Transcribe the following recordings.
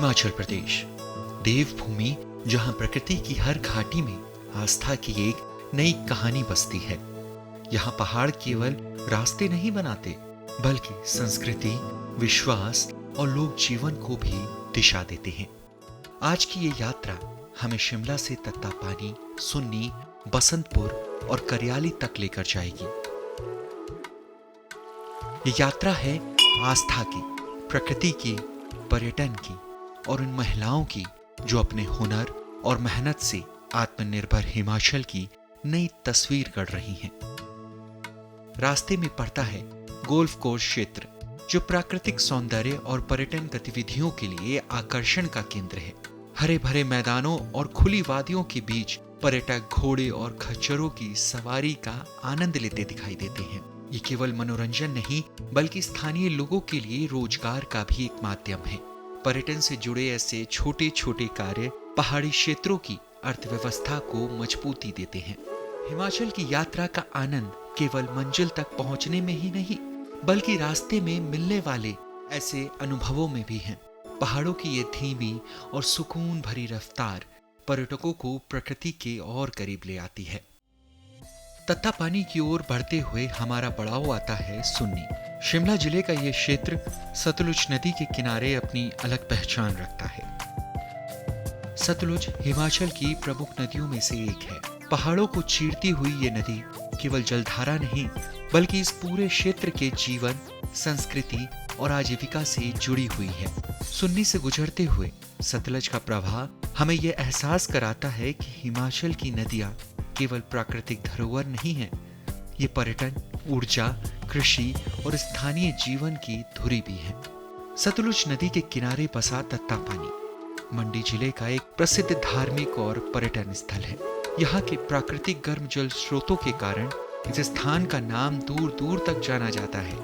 हिमाचल प्रदेश, देवभूमि जहां प्रकृति की हर घाटी में आस्था की एक नई कहानी बसती है। यहाँ पहाड़ केवल रास्ते नहीं बनाते, बल्कि संस्कृति, विश्वास और लोक जीवन को भी दिशा देते हैं। आज की ये यात्रा हमें शिमला से तत्तापानी, सुन्नी, बसंतपुर और करियाली तक लेकर जाएगी। ये यात्रा है आस्था की, प्रकृति की, पर्यटन की और उन महिलाओं की जो अपने हुनर और मेहनत से आत्मनिर्भर हिमाचल की नई तस्वीर गढ़ रही हैं। रास्ते में पड़ता है गोल्फ कोर्स क्षेत्र, जो प्राकृतिक सौंदर्य और पर्यटन गतिविधियों के लिए आकर्षण का केंद्र है। हरे भरे मैदानों और खुली वादियों के बीच पर्यटक घोड़े और खच्चरों की सवारी का आनंद लेते दिखाई देते हैं। ये केवल मनोरंजन नहीं, बल्कि स्थानीय लोगों के लिए रोजगार का भी एक माध्यम है। पर्यटन से जुड़े ऐसे छोटे छोटे कार्य पहाड़ी क्षेत्रों की अर्थव्यवस्था को मजबूती देते हैं। हिमाचल की यात्रा का आनंद केवल मंजिल तक पहुंचने में ही नहीं, बल्कि रास्ते में मिलने वाले ऐसे अनुभवों में भी है। पहाड़ों की ये धीमी और सुकून भरी रफ्तार पर्यटकों को प्रकृति के और करीब ले आती है। तत्तापानी की ओर बढ़ते हुए हमारा पड़ाव आता है सुन्नी। शिमला जिले का ये क्षेत्र सतलुज नदी के किनारे अपनी अलग पहचान रखता है। सतलुज हिमाचल की प्रमुख नदियों में से एक है। पहाड़ों को चीरती हुई ये नदी केवल जलधारा नहीं, बल्कि इस पूरे क्षेत्र के जीवन, संस्कृति और आजीविका से जुड़ी हुई है। सुन्नी से गुजरते हुए सतलज का प्रवाह हमें यह एहसास कराता है कि हिमाचल की नदियां केवल प्राकृतिक धरोहर नहीं है, ये पर्यटन, ऊर्जा, कृषि और स्थानीय जीवन की धुरी भी है। सतलुज नदी के किनारे बसा तत्तापानी मंडी जिले का एक प्रसिद्ध धार्मिक और पर्यटन स्थल है। यहाँ के प्राकृतिक गर्म जल स्रोतों के कारण इस स्थान का नाम दूर दूर तक जाना जाता है।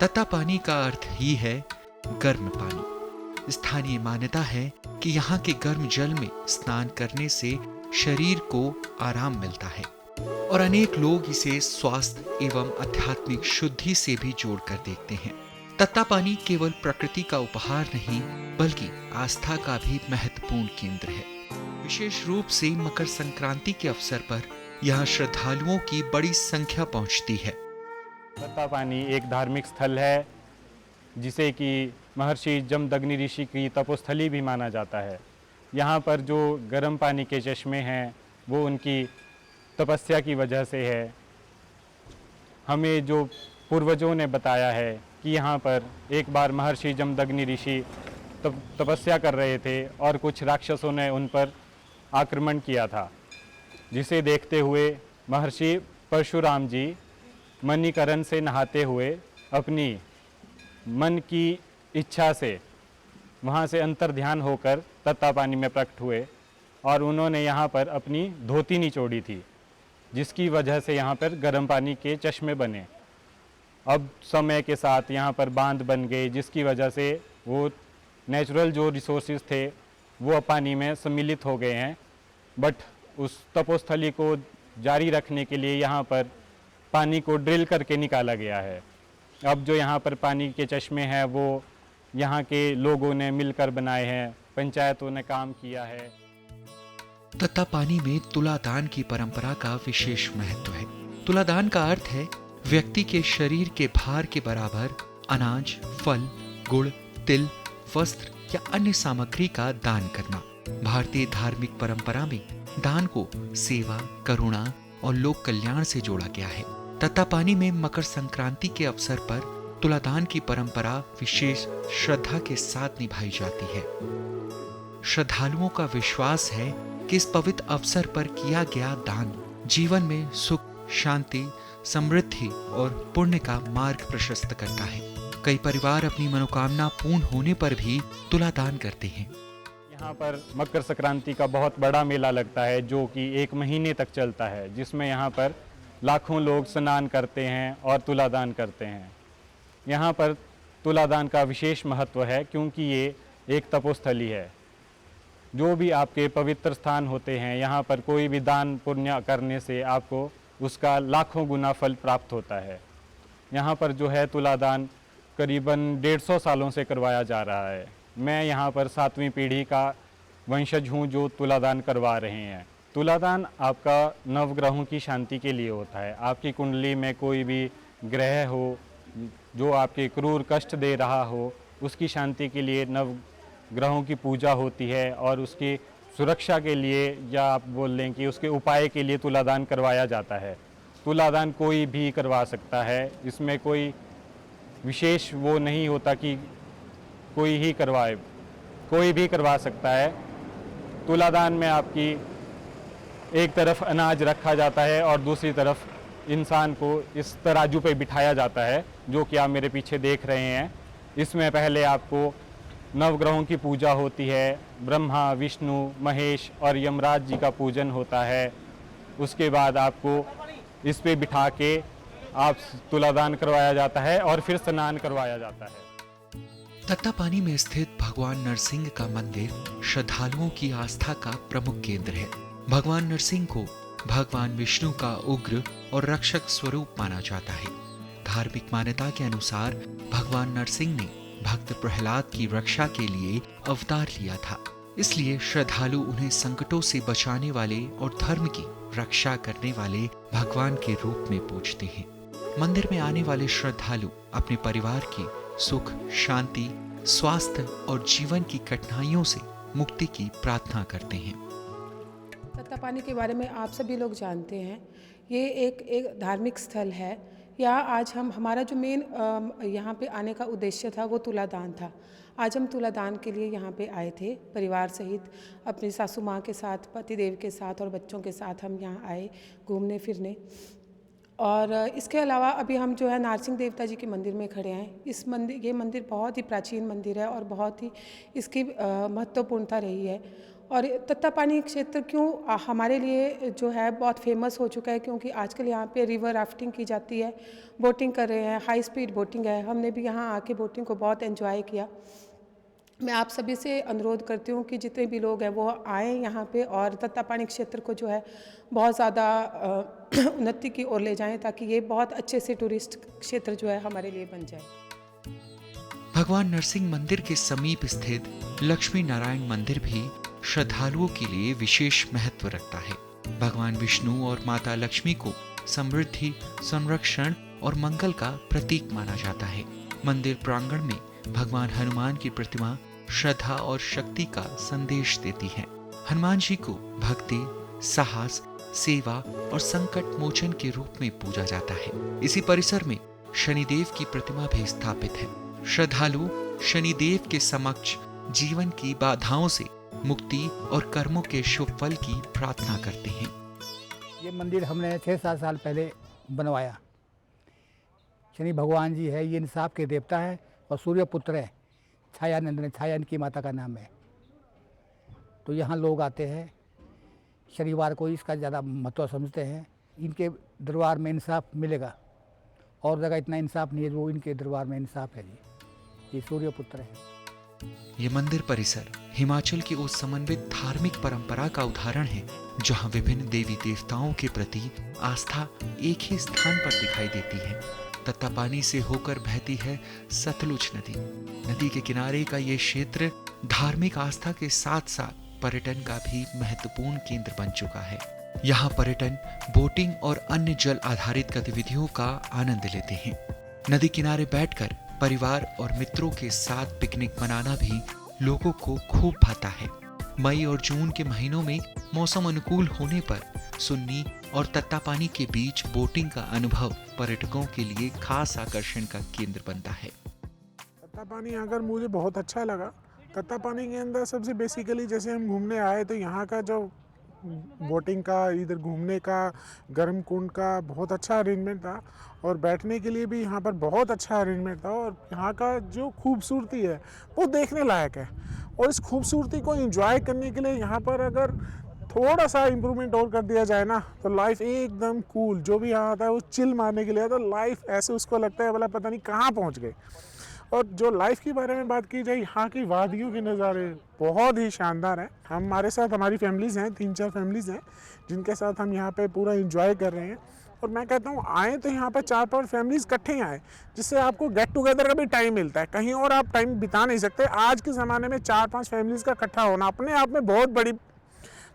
तत्तापानी का अर्थ ही है गर्म पानी। स्थानीय मान्यता है कि यहाँ के गर्म जल में स्नान करने से शरीर को आराम मिलता है और अनेक लोग इसे स्वास्थ्य एवं आध्यात्मिक शुद्धि से भी जोड़कर देखते हैं। तत्तापानी केवल प्रकृति का उपहार नहीं, बल्कि आस्था का भी महत्वपूर्ण केंद्र है। विशेष रूप से मकर संक्रांति के अवसर पर यहाँ श्रद्धालुओं की बड़ी संख्या पहुँचती है। तत्तापानी एक धार्मिक स्थल है, जिसे कि महर्षि जमदग्नि ऋषि की तपोस्थली भी माना जाता है। यहाँ पर जो गर्म पानी के चश्मे हैं, वो उनकी तपस्या की वजह से है। हमें जो पूर्वजों ने बताया है कि यहाँ पर एक बार महर्षि जमदग्नि ऋषि तपस्या कर रहे थे और कुछ राक्षसों ने उन पर आक्रमण किया था, जिसे देखते हुए महर्षि परशुराम जी मणिकरण से नहाते हुए अपनी मन की इच्छा से वहाँ से अंतर्ध्यान होकर तत्तापानी में प्रकट हुए और उन्होंने यहाँ पर अपनी धोती निचोड़ी थी, जिसकी वजह से यहाँ पर गर्म पानी के चश्मे बने। अब समय के साथ यहाँ पर बांध बन गए, जिसकी वजह से वो नेचुरल जो रिसोर्सेज थे वो पानी में सम्मिलित हो गए हैं। बट उस तपोस्थली को जारी रखने के लिए यहाँ पर पानी को ड्रिल करके निकाला गया है। अब जो यहाँ पर पानी के चश्मे हैं वो यहाँ के लोगों ने मिलकर बनाए हैं, पंचायतों ने काम किया है। तत्तापानी में तुलादान की परंपरा का विशेष महत्व है। तुलादान का अर्थ है व्यक्ति के शरीर के भार के बराबर अनाज, फल, गुड़, तिल, वस्त्र या अन्य सामग्री का दान करना। भारतीय धार्मिक परंपरा में दान को सेवा, करुणा और लोक कल्याण से जोड़ा गया है। तत्तापानी में मकर संक्रांति के अवसर पर तुलादान की परंपरा विशेष श्रद्धा के साथ निभाई जाती है। श्रद्धालुओं का विश्वास है कि इस पवित्र अवसर पर किया गया दान जीवन में सुख, शांति, समृद्धि और पुण्य का मार्ग प्रशस्त करता है। कई परिवार अपनी मनोकामना पूर्ण होने पर भी तुलादान करते हैं। यहाँ पर मकर संक्रांति का बहुत बड़ा मेला लगता है, जो कि 1 महीने तक चलता है, जिसमें यहाँ पर लाखों लोग स्नान करते हैं और तुलादान करते हैं। यहाँ पर तुलादान का विशेष महत्व है, क्योंकि ये एक तपोस्थली है। जो भी आपके पवित्र स्थान होते हैं, यहाँ पर कोई भी दान पुण्य करने से आपको उसका लाखों गुना फल प्राप्त होता है। यहाँ पर जो है तुलादान करीबन 150 सालों से करवाया जा रहा है। मैं यहाँ पर 7वीं पीढ़ी का वंशज हूँ जो तुलादान करवा रहे हैं। तुलादान आपका नवग्रहों की शांति के लिए होता है। आपकी कुंडली में कोई भी ग्रह हो जो आपके क्रूर कष्ट दे रहा हो, उसकी शांति के लिए नव ग्रहों की पूजा होती है और उसकी सुरक्षा के लिए, या आप बोल लें कि उसके उपाय के लिए तुलादान करवाया जाता है। तुलादान कोई भी करवा सकता है, इसमें कोई विशेष वो नहीं होता कि कोई ही करवाए, कोई भी करवा सकता है। तुलादान में आपकी एक तरफ अनाज रखा जाता है और दूसरी तरफ इंसान को इस तराजू पे बिठाया जाता है, जो कि आप मेरे पीछे देख रहे हैं। इसमें पहले आपको नवग्रहों की पूजा होती है, ब्रह्मा, विष्णु, महेश और यमराज जी का पूजन होता है। उसके बाद आपको इस पे बिठा के आप तुलादान करवाया जाता है और फिर स्नान करवाया जाता है। तत्तापानी में स्थित भगवान नरसिंह का मंदिर श्रद्धालुओं की आस्था का प्रमुख केंद्र है। भगवान नरसिंह को भगवान विष्णु का उग्र और रक्षक स्वरूप माना जाता है। धार्मिक मान्यता के अनुसार भगवान नरसिंह ने भक्त प्रहलाद की रक्षा के लिए अवतार लिया था, इसलिए श्रद्धालु उन्हें संकटों से बचाने वाले और धर्म की रक्षा करने वाले भगवान के रूप में पूजते हैं। मंदिर में आने वाले श्रद्धालु अपने परिवार की सुख, शांति, स्वास्थ्य और जीवन की कठिनाइयों से मुक्ति की प्रार्थना करते हैं। तत्तापानी के बारे में आप सभी लोग जानते हैं, ये एक धार्मिक स्थल है। यहाँ आज हमारा जो मेन यहाँ पे आने का उद्देश्य था वो तुलादान था। आज हम तुलादान के लिए यहाँ पे आए थे परिवार सहित, अपनी सासू माँ के साथ, पतिदेव के साथ और बच्चों के साथ हम यहाँ आए घूमने फिरने। और इसके अलावा अभी हम जो है नारसिंह देवता जी के मंदिर में खड़े हैं। ये मंदिर बहुत ही प्राचीन मंदिर है और बहुत ही इसकी महत्वपूर्णता रही है। और तत्तापानी क्षेत्र क्यों हमारे लिए जो है बहुत फेमस हो चुका है, क्योंकि आजकल यहाँ पे रिवर राफ्टिंग की जाती है, बोटिंग कर रहे हैं, हाई स्पीड बोटिंग है। हमने भी यहाँ आके बोटिंग को बहुत एंजॉय किया। मैं आप सभी से अनुरोध करती हूँ कि जितने भी लोग हैं वो आएँ यहाँ पे और तत्तापानी क्षेत्र को जो है बहुत ज़्यादा उन्नति की ओर ले जाएं, ताकि ये बहुत अच्छे से टूरिस्ट क्षेत्र जो है हमारे लिए बन जाए। भगवान नरसिंह मंदिर के समीप स्थित लक्ष्मी नारायण मंदिर भी श्रद्धालुओं के लिए विशेष महत्व रखता है। भगवान विष्णु और माता लक्ष्मी को समृद्धि, संरक्षण और मंगल का प्रतीक माना जाता है। मंदिर प्रांगण में भगवान हनुमान की प्रतिमा श्रद्धा और शक्ति का संदेश देती है। हनुमान जी को भक्ति, साहस, सेवा और संकट मोचन के रूप में पूजा जाता है। इसी परिसर में शनिदेव की प्रतिमा भी स्थापित है। श्रद्धालु शनिदेव के समक्ष जीवन की बाधाओं से मुक्ति और कर्मों के शुभ फल की प्रार्थना करते हैं। ये मंदिर हमने 6-7 साल पहले बनवाया। शनि भगवान जी है, ये इंसाफ के देवता है और सूर्य पुत्र है, छायानंद, छाया इनकी माता का नाम है। तो यहाँ लोग आते हैं, शनिवार को इसका ज़्यादा महत्व समझते हैं। इनके दरबार में इंसाफ मिलेगा, और जगह इतना इंसाफ नहीं है जो इनके दरबार में इंसाफ है जी। ये सूर्य पुत्र है। ये मंदिर परिसर हिमाचल की उस समन्वित धार्मिक परंपरा का उदाहरण है जहाँ विभिन्न देवी देवताओं के प्रति आस्था एक ही स्थान पर दिखाई देती है। तत्तापानी से होकर बहती है सतलुज नदी। नदी के किनारे का ये क्षेत्र धार्मिक आस्था के साथ साथ पर्यटन का भी महत्वपूर्ण केंद्र बन चुका है। यहाँ पर्यटन, बोटिंग और अन्य जल आधारित गतिविधियों का आनंद लेते हैं। नदी किनारे बैठकर परिवार और मित्रों के साथ पिकनिक मनाना भी लोगों को खूब भाता है। मई और जून के महीनों में मौसम अनुकूल होने पर सुन्नी और तत्तापानी के बीच बोटिंग का अनुभव पर्यटकों के लिए खास आकर्षण का केंद्र बनता है। तत्तापानी आकर मुझे बहुत अच्छा लगा। तत्तापानी के अंदर सबसे बेसिकली जैसे हम घूमने आए तो यहाँ का जो बोटिंग का, इधर घूमने का, गर्म कुंड का बहुत अच्छा अरेंजमेंट था और बैठने के लिए भी यहाँ पर बहुत अच्छा अरेंजमेंट था। और यहाँ का जो खूबसूरती है वो देखने लायक है, और इस खूबसूरती को एंजॉय करने के लिए यहाँ पर अगर थोड़ा सा इम्प्रूवमेंट और कर दिया जाए ना तो लाइफ एकदम कूल। जो भी यहाँ आता है वो चिल मारने के लिए आता है, लाइफ ऐसे उसको लगता है बोला पता नहीं कहाँ पहुँच गए। और जो लाइफ के बारे में बात की जाए, यहाँ की वादियों के नज़ारे बहुत ही शानदार हैं। हमारे साथ हमारी फैमिलीज़ हैं, 3-4 फैमिलीज़ हैं जिनके साथ हम यहाँ पे पूरा एंजॉय कर रहे हैं। और मैं कहता हूँ आएँ तो यहाँ पर 4-5 फैमिलीज़ इकट्ठे ही आएँ, जिससे आपको गेट टुगेदर का भी टाइम मिलता है। कहीं और आप टाइम बिता नहीं सकते। आज के ज़माने में 4-5 फैमिलीज़ का इकट्ठा होना अपने आप में बहुत बड़ी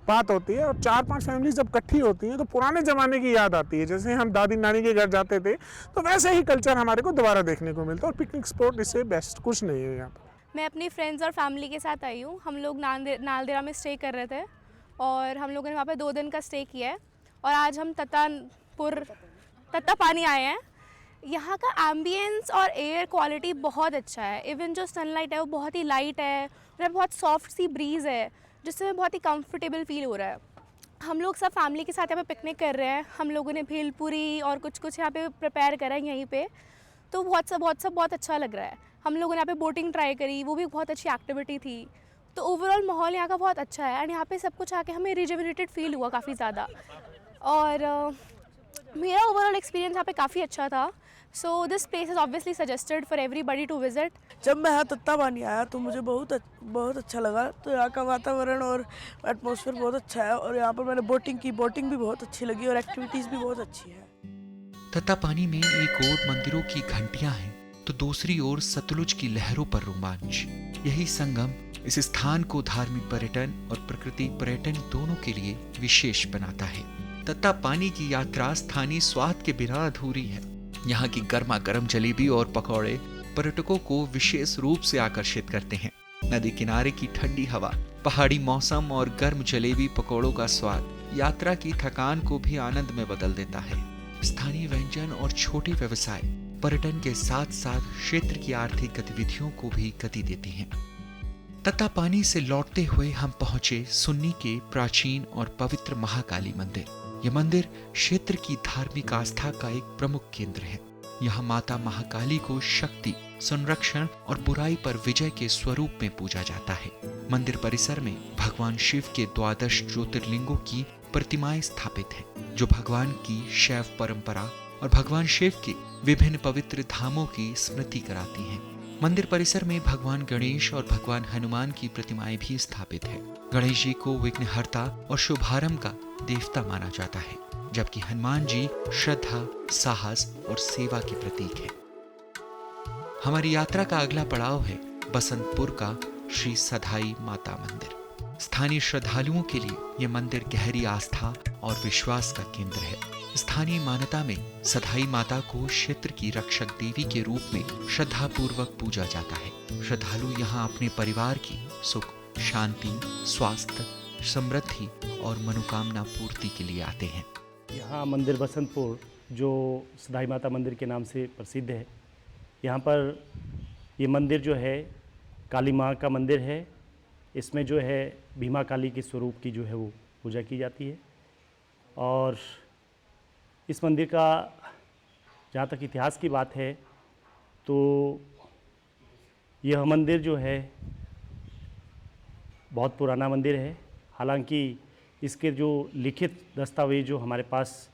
बात होती है। और 4-5 फैमिलीज़ जब इकट्ठी होती हैं तो पुराने ज़माने की याद आती है। जैसे हम दादी नानी के घर जाते थे तो वैसे ही कल्चर हमारे को दोबारा देखने को मिलता है। और पिकनिक स्पॉट इससे बेस्ट कुछ नहीं है यहाँ पर। मैं अपनी फ्रेंड्स और फैमिली के साथ आई हूँ। हम लोग नालदेहरा में स्टे कर रहे थे और हम लोगों ने वहाँ पे 2 दिन का स्टे किया है और आज हम तत्तापानी आए हैं। यहाँ का एम्बियंस और एयर क्वालिटी बहुत अच्छा है। इवन जो सनलाइट है वो बहुत ही लाइट है और बहुत सॉफ्ट सी ब्रीज़ है जिससे हमें बहुत ही कंफर्टेबल फील हो रहा है। हम लोग सब फैमिली के साथ यहाँ पे पिकनिक कर रहे हैं। हम लोगों ने भेलपुरी और कुछ यहाँ पे प्रिपेयर करा है यहीं पे, तो बहुत अच्छा लग रहा है। हम लोगों ने यहाँ पे बोटिंग ट्राई करी, वो भी बहुत अच्छी एक्टिविटी थी। तो ओवरऑल माहौल यहाँ का बहुत अच्छा है एंड यहाँ पे सब कुछ आके हमें रिजुविनेटेड फील हुआ काफ़ी ज़्यादा। और मेरा ओवरऑल एक्सपीरियंस यहाँ पे काफ़ी अच्छा था। So this place is obviously suggested for everybody to visit. जब मैं यहाँ तत्तापानी आया तो मुझे बहुत अच्छा लगा। तो यहाँ का वातावरण और एटमॉस्फेयर बहुत अच्छा है और यहाँ पर मैंने बोटिंग की, बोटिंग भी बहुत अच्छी लगी और एक्टिविटीज़ भी बहुत अच्छी है। तत्तापानी में एक ओर मंदिरों की घंटियां हैं तो दूसरी ओर सतलुज की लहरों पर रोमांच। यही संगम इस स्थान को धार्मिक पर्यटन और प्रकृति पर्यटन दोनों के लिए विशेष बनाता है। तत्तापानी की यात्रा स्थानीय स्वाद के बिना अधूरी है। यहाँ की गर्मा गर्म जलेबी और पकौड़े पर्यटकों को विशेष रूप से आकर्षित करते हैं। नदी किनारे की ठंडी हवा, पहाड़ी मौसम और गर्म जलेबी पकौड़ों का स्वाद यात्रा की थकान को भी आनंद में बदल देता है। स्थानीय व्यंजन और छोटे व्यवसाय पर्यटन के साथ साथ क्षेत्र की आर्थिक गतिविधियों को भी गति देते हैं। तत्तापानी से लौटते हुए हम पहुंचे सुन्नी के प्राचीन और पवित्र महाकाली मंदिर। यह मंदिर क्षेत्र की धार्मिक आस्था का एक प्रमुख केंद्र है। यहाँ माता महाकाली को शक्ति, संरक्षण और बुराई पर विजय के स्वरूप में पूजा जाता है। मंदिर परिसर में भगवान शिव के 12 ज्योतिर्लिंगों की प्रतिमाएं स्थापित हैं, जो भगवान की शैव परंपरा और भगवान शिव के विभिन्न पवित्र धामों की स्मृति कराती हैं। मंदिर परिसर में भगवान गणेश और भगवान हनुमान की प्रतिमाएं भी स्थापित है। गणेश जी को विघ्नहर्ता और शुभारंभ का देवता माना जाता है, जबकि हनुमान जी श्रद्धा, साहस और सेवा के प्रतीक है। हमारी यात्रा का अगला पड़ाव है बसंतपुर का श्री सधाई माता मंदिर। स्थानीय श्रद्धालुओं के लिए यह मंदिर गहरी आस्था और विश्वास का केंद्र है। स्थानीय मान्यता में सधाई माता को क्षेत्र की रक्षक देवी के रूप में श्रद्धा पूर्वक पूजा जाता है। श्रद्धालु यहाँ अपने परिवार की सुख, शांति, स्वास्थ्य, समृद्धि और मनोकामना पूर्ति के लिए आते हैं। यहाँ मंदिर बसंतपुर जो सधाई माता मंदिर के नाम से प्रसिद्ध है, यहाँ पर ये मंदिर जो है काली माँ का मंदिर है। इसमें जो है भीमा काली के स्वरूप की जो है वो पूजा की जाती है। और इस मंदिर का जहाँ तक इतिहास की बात है तो यह मंदिर जो है बहुत पुराना मंदिर है। हालांकि इसके जो लिखित दस्तावेज जो हमारे पास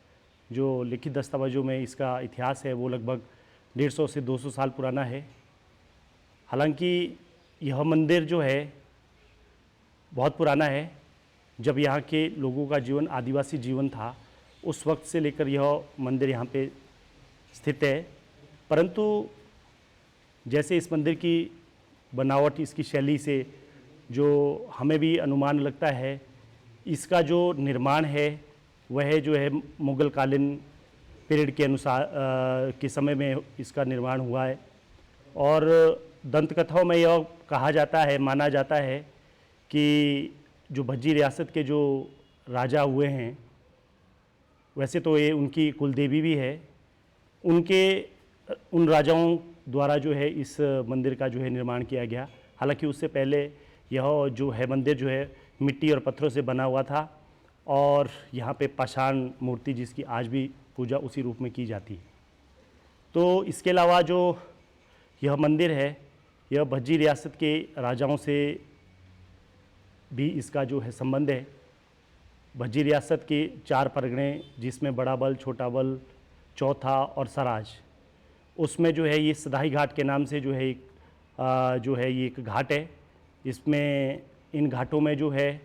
जो लिखित दस्तावेजों में इसका इतिहास है वो लगभग 150 से 200 साल पुराना है। हालांकि यह मंदिर जो है बहुत पुराना है। जब यहाँ के लोगों का जीवन आदिवासी जीवन था, उस वक्त से लेकर यह मंदिर यहाँ पे स्थित है। परंतु जैसे इस मंदिर की बनावट, इसकी शैली से जो हमें भी अनुमान लगता है, इसका जो निर्माण है वह जो है मुग़ल कालीन पीरियड के अनुसार के समय में इसका निर्माण हुआ है। और दंत कथाओं में यह कहा जाता है, माना जाता है कि जो भज्जी रियासत के जो राजा हुए हैं, वैसे तो ये उनकी कुलदेवी भी है, उन राजाओं द्वारा जो है इस मंदिर का जो है निर्माण किया गया। हालांकि उससे पहले यह जो है मंदिर जो है मिट्टी और पत्थरों से बना हुआ था और यहाँ पे पाषाण मूर्ति जिसकी आज भी पूजा उसी रूप में की जाती है। तो इसके अलावा जो यह मंदिर है, यह भज्जी रियासत के राजाओं से भी इसका जो है संबंध है। भज्जी रियासत के 4 परगने, जिसमें बड़ा बल, छोटा बल, चौथा और सराज, उसमें जो है ये सधाई घाट के नाम से जो है ये एक घाट है। इसमें इन घाटों में जो है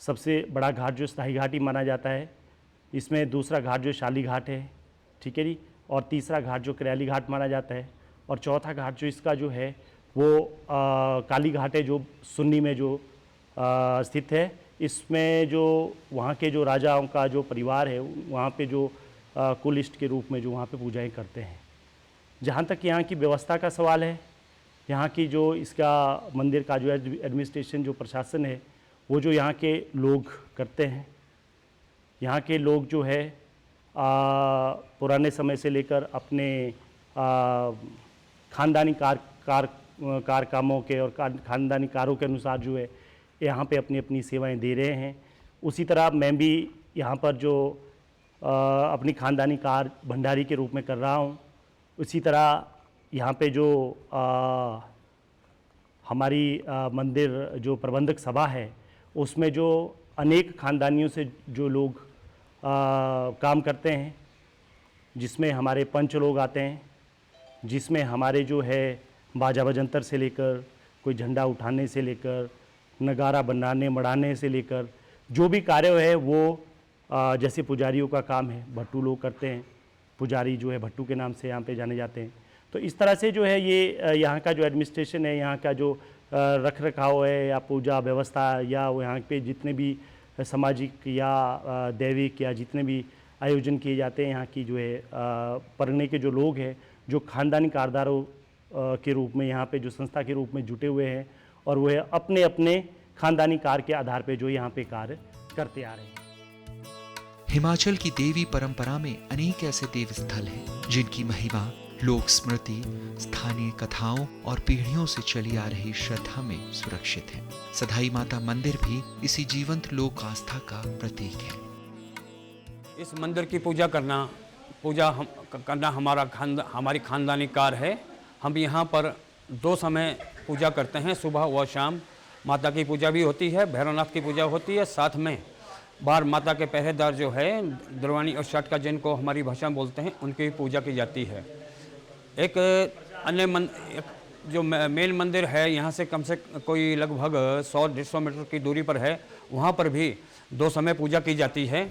सबसे बड़ा घाट जो सधाई घाट ही माना जाता है। इसमें दूसरा घाट जो शाली घाट है, ठीक है जी, और तीसरा घाट जो करयाली घाट माना जाता है, और चौथा घाट जो इसका जो है वो काली घाट है, जो सुन्नी में जो स्थित है। इसमें जो वहाँ के जो राजाओं का जो परिवार है वहाँ पे जो कुलिस्ट के रूप में जो वहाँ पे पूजाएं करते हैं। जहाँ तक यहाँ की व्यवस्था का सवाल है, यहाँ की जो इसका मंदिर का जो एडमिनिस्ट्रेशन जो प्रशासन है वो जो यहाँ के लोग करते हैं। यहाँ के लोग जो है पुराने समय से लेकर अपने खानदानी कार कामों के और खानदानी कारों के अनुसार जो है यहाँ पे अपनी अपनी सेवाएं दे रहे हैं। उसी तरह मैं भी यहाँ पर जो अपनी खानदानी कार भंडारी के रूप में कर रहा हूँ। उसी तरह यहाँ पे जो हमारी मंदिर जो प्रबंधक सभा है उसमें जो अनेक खानदानियों से जो लोग काम करते हैं, जिसमें हमारे पंच लोग आते हैं, जिसमें हमारे जो है बाजा बजंतर से लेकर कोई झंडा उठाने से लेकर नगारा बनाने मढ़ाने से लेकर जो भी कार्य है वो जैसे पुजारियों का काम है भट्टू लोग करते हैं। पुजारी जो है भट्टू के नाम से यहाँ पे जाने जाते हैं। तो इस तरह से जो है ये यहाँ का जो एडमिनिस्ट्रेशन है, यहाँ का जो रख रखाव है या पूजा व्यवस्था या यहाँ पे जितने भी सामाजिक या दैविक या जितने भी आयोजन किए जाते हैं, यहाँ की जो है परगने के जो लोग हैं जो खानदानी कारदारों के रूप में यहाँ पे जो संस्था के रूप में जुटे हुए हैं और वह अपने अपने खानदानी कार के आधार पे जो यहाँ पे कार्य करते आ रहे हैं। हिमाचल की देवी परंपरा में अनेक ऐसे देव स्थल हैं जिनकी महिमा लोक स्मृति, स्थानीय कथाओं और पीढ़ियों से चली आ रही श्रद्धा में सुरक्षित है। सधाई माता मंदिर भी इसी जीवंत लोक आस्था का प्रतीक है। इस मंदिर की पूजा करना हमारी खानदानी कार है। हम यहाँ पर 2 समय पूजा करते हैं, सुबह व शाम। माता की पूजा भी होती है, भैरवनाथ की पूजा होती है, साथ में बाहर माता के पहरेदार जो है दरवानी और शाटका जिनको हमारी भाषा में बोलते हैं उनकी पूजा की जाती है। एक अन्य जो मेन मंदिर है यहाँ से कम से कोई लगभग 100-150 मीटर की दूरी पर है, वहाँ पर भी 2 समय पूजा की जाती है।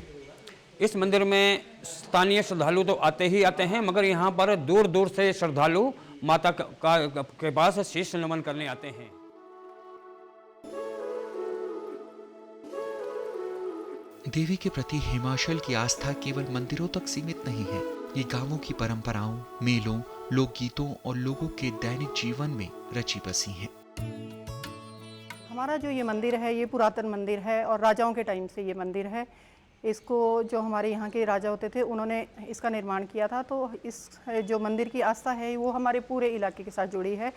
इस मंदिर में स्थानीय श्रद्धालु तो आते ही आते हैं, मगर यहाँ पर दूर दूर से श्रद्धालु माता के पास शीश नमन करने आते हैं। देवी के प्रति हिमाचल की आस्था केवल मंदिरों तक सीमित नहीं है। ये गांवों की परंपराओं, मेलों, लोकगीतों और लोगों के दैनिक जीवन में रची बसी है। हमारा जो ये मंदिर है ये पुरातन मंदिर है और राजाओं के टाइम से ये मंदिर है। इसको जो हमारे यहाँ के राजा होते थे उन्होंने इसका निर्माण किया था। तो इस जो मंदिर की आस्था है वो हमारे पूरे इलाके के साथ जुड़ी है।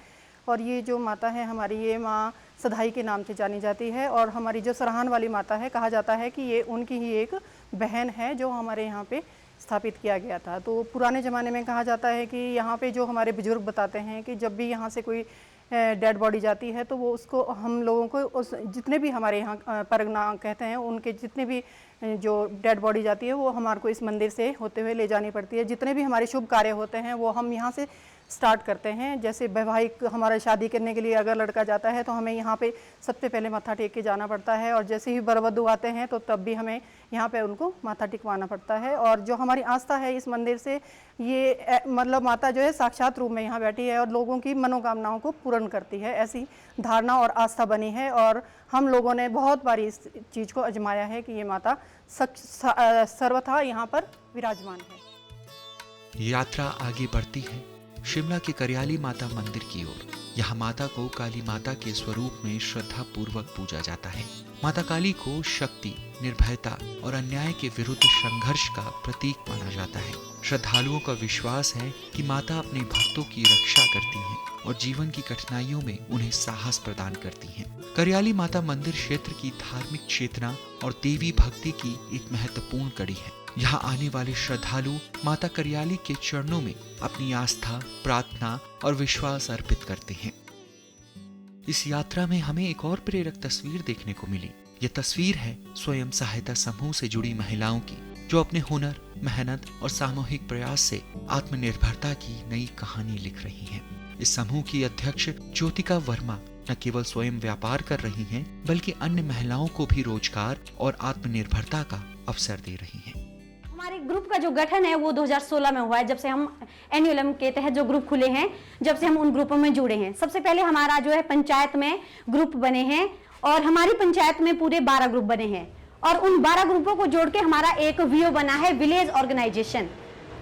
और ये जो माता है हमारी, ये माँ सधाई के नाम से जानी जाती है। और हमारी जो सराहन वाली माता है, कहा जाता है कि ये उनकी ही एक बहन है जो हमारे यहाँ पे स्थापित किया गया था। तो पुराने ज़माने में कहा जाता है कि यहाँ पे जो हमारे बुजुर्ग बताते हैं कि जब भी यहाँ से कोई डेड बॉडी जाती है तो वो उसको हम लोगों को उस जितने भी हमारे यहाँ परगना कहते हैं उनके जितने भी जो डेड बॉडी जाती है वो हमारे को इस मंदिर से होते हुए ले जानी पड़ती है। जितने भी हमारे शुभ कार्य होते हैं वो हम यहाँ से स्टार्ट करते हैं। जैसे वैवाहिक हमारा शादी करने के लिए अगर लड़का जाता है तो हमें यहाँ पे सबसे पहले माथा टेक के जाना पड़ता है। और जैसे ही वरवधू आते हैं तो तब भी हमें यहाँ पे उनको माथा टिकवाना पड़ता है। और जो हमारी आस्था है इस मंदिर से, ये मतलब माता जो है साक्षात रूप में यहाँ बैठी है और लोगों की मनोकामनाओं को पूर्ण करती है, ऐसी धारणा और आस्था बनी है। और हम लोगों ने बहुत बार इस चीज़ को आजमाया है कि ये माता सर्वथा यहाँ पर विराजमान है। यात्रा आगे बढ़ती है शिमला के करयाली माता मंदिर की ओर। यहाँ माता को काली माता के स्वरूप में श्रद्धा पूर्वक पूजा जाता है। माता काली को शक्ति, निर्भयता और अन्याय के विरुद्ध संघर्ष का प्रतीक माना जाता है। श्रद्धालुओं का विश्वास है कि माता अपने भक्तों की रक्षा करती हैं और जीवन की कठिनाइयों में उन्हें साहस प्रदान करती हैं। करयाली माता मंदिर क्षेत्र की धार्मिक चेतना और देवी भक्ति की एक महत्वपूर्ण कड़ी है। यहाँ आने वाले श्रद्धालु माता करयाली के चरणों में अपनी आस्था, प्रार्थना और विश्वास अर्पित करते हैं। इस यात्रा में हमें एक और प्रेरक तस्वीर देखने को मिली। ये तस्वीर है स्वयं सहायता समूह से जुड़ी महिलाओं की, जो अपने हुनर, मेहनत और सामूहिक प्रयास से आत्मनिर्भरता की नई कहानी लिख रही हैं। इस समूह की अध्यक्ष ज्योतिका वर्मा न केवल स्वयं व्यापार कर रही हैं, बल्कि अन्य महिलाओं को भी रोजगार और आत्मनिर्भरता का अवसर दे रही हैं। का जो गठन है वो 2016 में हुआ है, जब से हम एनयूएलएम के तहत जो ग्रुप खुले हैं, जब से हम उन ग्रुपों में जुड़े हैं। सबसे पहले हमारा जो है पंचायत में ग्रुप बने हैं और हमारी पंचायत में पूरे 12 ग्रुप बने हैं और उन 12 ग्रुपों को जोड़ के हमारा एक वीओ बना है, विलेज ऑर्गेनाइजेशन।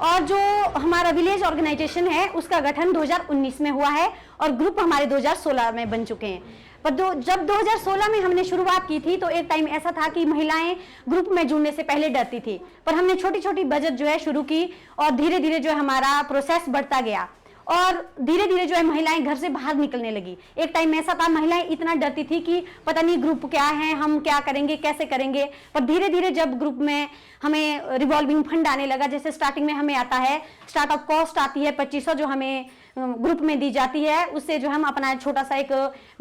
और जो हमारा विलेज ऑर्गेनाइजेशन है उसका गठन 2019 में हुआ है और ग्रुप हमारे 2016 में बन चुके हैं। पर जब 2016 में हमने शुरुआत की थी तो एक टाइम ऐसा था कि महिलाएं ग्रुप में जुड़ने से पहले डरती थी, पर हमने छोटी छोटी बचत जो है शुरू की और धीरे धीरे जो है हमारा प्रोसेस बढ़ता गया और धीरे धीरे जो है महिलाएं घर से बाहर निकलने लगी। एक टाइम ऐसा था महिलाएं इतना डरती थी कि पता नहीं ग्रुप क्या है, हम क्या करेंगे, कैसे करेंगे। पर धीरे धीरे जब ग्रुप में हमें रिवॉल्विंग फंड आने लगा, जैसे स्टार्टिंग में हमें आता है स्टार्टअप कॉस्ट आती है 2500 जो हमें ग्रुप में दी जाती है, उससे जो हम अपना छोटा सा एक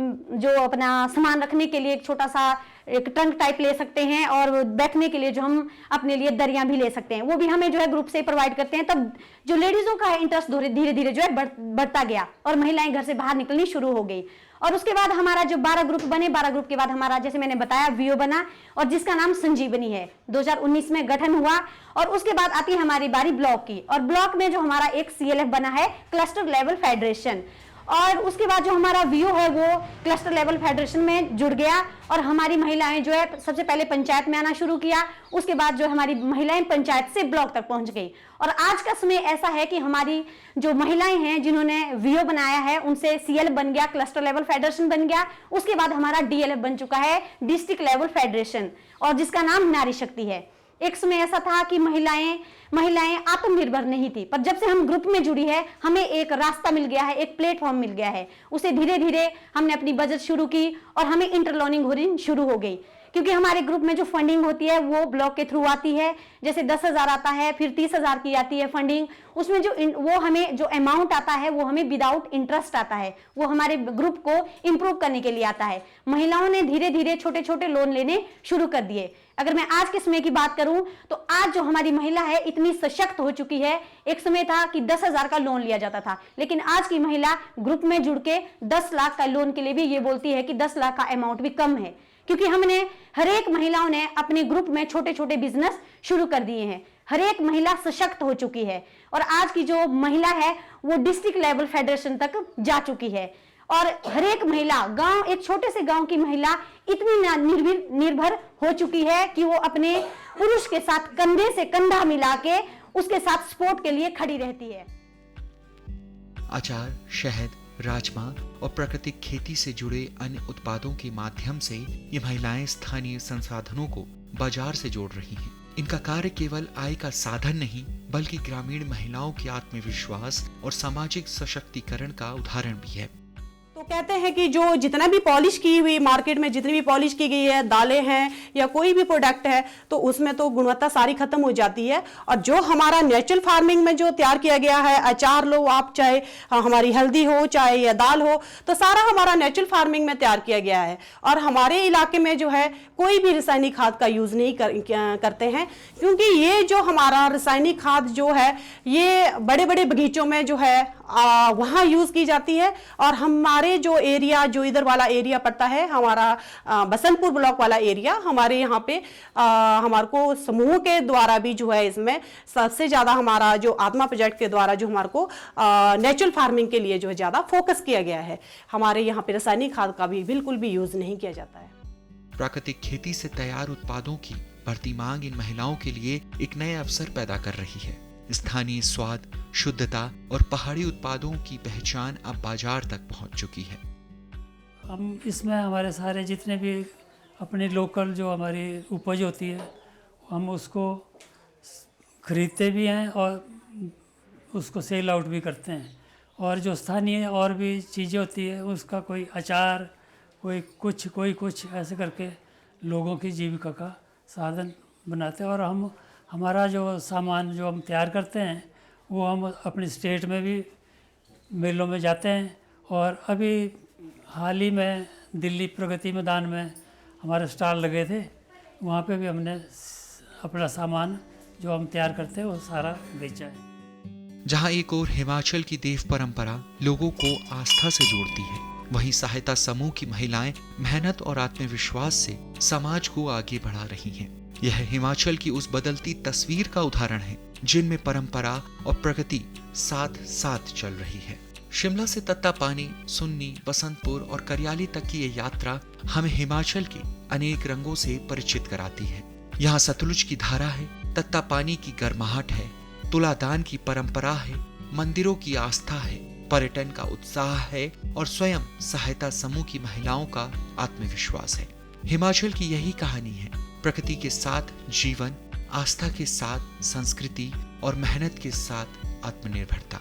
जो अपना सामान रखने के लिए एक छोटा सा एक ट्रंक टाइप ले सकते हैं और बैठने के लिए जो हम अपने लिए दरिया भी ले सकते हैं, वो भी हमें जो है ग्रुप से प्रोवाइड करते हैं। तब जो लेडीजों का इंटरेस्ट धीरे धीरे जो है बढ़ता गया और महिलाएं घर से बाहर निकलनी शुरू हो गई। और उसके बाद हमारा जो 12 ग्रुप बने, 12 ग्रुप के बाद हमारा जैसे मैंने बताया वीओ बना और जिसका नाम संजीवनी है, 2019 में गठन हुआ। और उसके बाद आती है हमारी बारी ब्लॉक की और ब्लॉक में जो हमारा एक CLF बना है, क्लस्टर लेवल फेडरेशन। और उसके बाद जो हमारा वीओ है वो क्लस्टर लेवल फेडरेशन में जुड़ गया और हमारी महिलाएं जो है सबसे पहले पंचायत में आना शुरू किया, उसके बाद जो हमारी महिलाएं पंचायत से ब्लॉक तक पहुंच गई। और आज का समय ऐसा है कि हमारी जो महिलाएं हैं जिन्होंने वीओ बनाया है उनसे CLF बन गया, क्लस्टर लेवल फेडरेशन बन गया। उसके बाद हमारा DLF बन चुका है, डिस्ट्रिक्ट लेवल फेडरेशन, और जिसका नाम नारी शक्ति है। एक समय ऐसा था कि महिलाएं आत्मनिर्भर नहीं थी, पर जब से हम ग्रुप में जुड़ी है हमें एक रास्ता मिल गया है, एक प्लेटफॉर्म मिल गया है। उसे धीरे धीरे हमने अपनी बचत शुरू की और हमें इंटरलोनिंग होनी शुरू हो गई, क्योंकि हमारे ग्रुप में जो फंडिंग होती है वो ब्लॉक के थ्रू आती है। जैसे 10,000 आता है, फिर 30,000 की आती है फंडिंग, उसमें वो हमें जो अमाउंट आता है वो हमें विदाउट इंटरेस्ट आता है, वो हमारे ग्रुप को इंप्रूव करने के लिए आता है। महिलाओं ने धीरे धीरे छोटे छोटे लोन लेने शुरू कर दिए। अगर मैं आज के समय की बात करूं तो आज जो हमारी महिला है इतनी सशक्त हो चुकी है। एक समय था कि 10,000 का लोन लिया जाता था, लेकिन आज की महिला ग्रुप में जुड़ के 10 लाख का लोन के लिए भी ये बोलती है कि 10 लाख का अमाउंट भी कम है, क्योंकि हमने हर एक महिलाओं ने अपने ग्रुप में छोटे छोटे बिजनेस शुरू कर दिए हैं। हर एक महिला सशक्त हो चुकी है और आज की जो महिला है वो डिस्ट्रिक्ट लेवल फेडरेशन तक जा चुकी है। और हर एक महिला गांव, एक छोटे से गांव की महिला इतनी निर्भर हो चुकी है कि वो अपने पुरुष के साथ कंधे से कंधा मिला के उसके साथ सपोर्ट के लिए खड़ी रहती है। अचार, शहद, राजमा और प्राकृतिक खेती से जुड़े अन्य उत्पादों के माध्यम से ये महिलाएं स्थानीय संसाधनों को बाजार से जोड़ रही हैं। इनका कार्य केवल आय का साधन नहीं बल्कि ग्रामीण महिलाओं के आत्मविश्वास और सामाजिक सशक्तिकरण का उदाहरण भी है। तो कहते हैं कि जो जितना भी पॉलिश की हुई मार्केट में जितनी भी पॉलिश की गई है दालें हैं या कोई भी प्रोडक्ट है तो उसमें तो गुणवत्ता सारी खत्म हो जाती है। और जो हमारा नेचुरल फार्मिंग में जो तैयार किया गया है, अचार लो आप, चाहे हमारी हल्दी हो चाहे या दाल हो, तो सारा हमारा नेचुरल फार्मिंग में तैयार किया गया है। और हमारे इलाके में जो है कोई भी रासायनिक खाद का यूज़ नहीं करते हैं, क्योंकि ये जो हमारा रासायनिक खाद जो है ये बड़े बड़े बगीचों में जो है वहाँ यूज़ की जाती है। और हमारे जो एरिया, जो इधर वाला एरिया पड़ता है हमारा बसंतपुर ब्लॉक वाला एरिया, हमारे यहाँ पे हमारे को समूह के द्वारा भी जो है इसमें सबसे ज़्यादा हमारा जो आत्मा प्रोजेक्ट के द्वारा जो हमारे को नेचुरल फार्मिंग के लिए जो है ज़्यादा फोकस किया गया है। हमारे यहाँ पे रासायनिक खाद का भी बिल्कुल भी यूज़ नहीं किया जाता है। प्राकृतिक खेती से तैयार उत्पादों की बढ़ती मांग इन महिलाओं के लिए एक नए अवसर पैदा कर रही है। स्थानीय स्वाद, शुद्धता और पहाड़ी उत्पादों की पहचान अब बाजार तक पहुंच चुकी है। हम इसमें हमारे सारे जितने भी अपने लोकल जो हमारी उपज होती है हम उसको खरीदते भी हैं और उसको सेल आउट भी करते हैं। और जो स्थानीय और भी चीज़ें होती है उसका कोई अचार, कोई कुछ ऐसे करके लोगों की जीविका का साधन बनाते हैं। और हमारा जो सामान जो हम तैयार करते हैं वो हम अपनी स्टेट में भी मेलों में जाते हैं। और अभी हाल ही में दिल्ली प्रगति मैदान में हमारे स्टॉल लगे थे, वहाँ पे भी हमने अपना सामान जो हम तैयार करते हैं वो सारा बेचा है। जहाँ एक ओर हिमाचल की देव परंपरा लोगों को आस्था से जोड़ती है, वहीं सहायता समूह की महिलाएं मेहनत और आत्मविश्वास से समाज को आगे बढ़ा रही हैं। यह हिमाचल की उस बदलती तस्वीर का उदाहरण है जिनमें परंपरा और प्रगति साथ साथ चल रही है। शिमला से तत्तापानी, सुन्नी, बसंतपुर और करियाली तक की ये यात्रा हमें हिमाचल के अनेक रंगों से परिचित कराती है। यहाँ सतलुज की धारा है, तत्तापानी की गर्माहट है, तुलादान की परंपरा है, मंदिरों की आस्था है, पर्यटन का उत्साह है और स्वयं सहायता समूह की महिलाओं का आत्मविश्वास है। हिमाचल की यही कहानी है, प्रकृति के साथ जीवन, आस्था के साथ संस्कृति और मेहनत के साथ आत्मनिर्भरता।